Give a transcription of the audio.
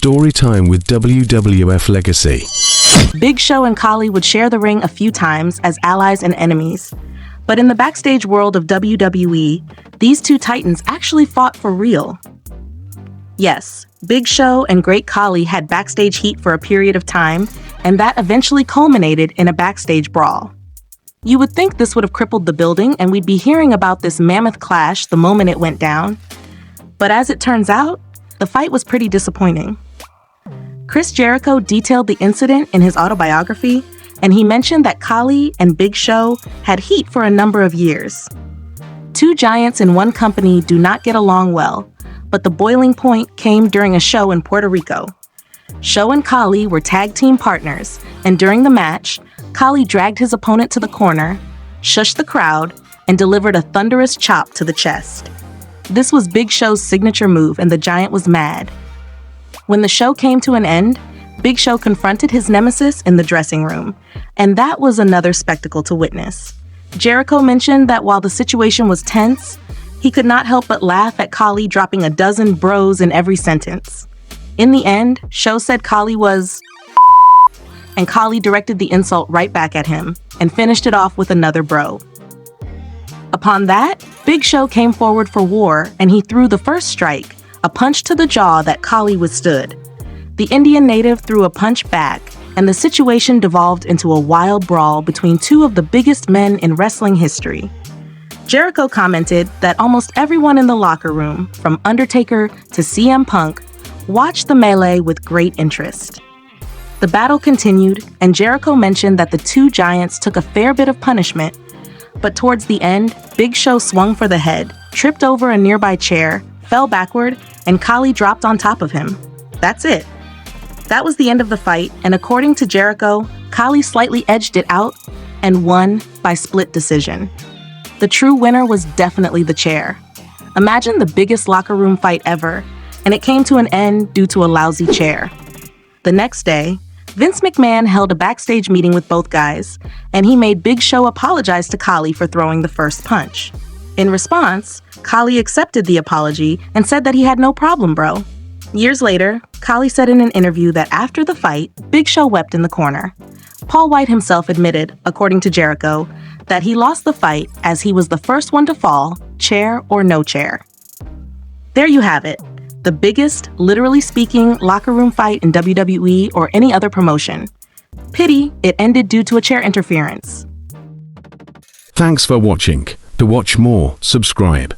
Story time with WWF Legacy. Big Show and Khali would share the ring a few times as allies and enemies. But in the backstage world of WWE, these two titans actually fought for real. Yes, Big Show and Great Khali had backstage heat for a period of time, and that eventually culminated in a backstage brawl. You would think this would have crippled the building and we'd be hearing about this mammoth clash the moment it went down. But as it turns out, the fight was pretty disappointing. Chris Jericho detailed the incident in his autobiography, and he mentioned that Khali and Big Show had heat for a number of years. Two giants in one company do not get along well, but the boiling point came during a show in Puerto Rico. Show and Khali were tag team partners, and during the match, Khali dragged his opponent to the corner, shushed the crowd, and delivered a thunderous chop to the chest. This was Big Show's signature move, and the giant was mad. When the show came to an end, Big Show confronted his nemesis in the dressing room, and that was another spectacle to witness. Jericho mentioned that while the situation was tense, he could not help but laugh at Khali dropping a dozen bros in every sentence. In the end, Show said Khali was and Khali directed the insult right back at him and finished it off with another bro. Upon that, Big Show came forward for war and he threw the first strike, a punch to the jaw that Khali withstood. The Indian native threw a punch back, and the situation devolved into a wild brawl between two of the biggest men in wrestling history. Jericho commented that almost everyone in the locker room, from Undertaker to CM Punk, watched the melee with great interest. The battle continued, and Jericho mentioned that the two giants took a fair bit of punishment, but towards the end, Big Show swung for the head, tripped over a nearby chair, fell backward, and Khali dropped on top of him. That's it. That was the end of the fight, and according to Jericho, Khali slightly edged it out and won by split decision. The true winner was definitely the chair. Imagine the biggest locker room fight ever, and it came to an end due to a lousy chair. The next day, Vince McMahon held a backstage meeting with both guys, and he made Big Show apologize to Khali for throwing the first punch. In response, Khali accepted the apology and said that he had no problem, bro. Years later, Khali said in an interview that after the fight, Big Show wept in the corner. Paul White himself admitted, according to Jericho, that he lost the fight as he was the first one to fall, chair or no chair. There you have it. The biggest, literally speaking, locker room fight in WWE or any other promotion. Pity it ended due to a chair interference. Thanks for watching. To watch more, subscribe.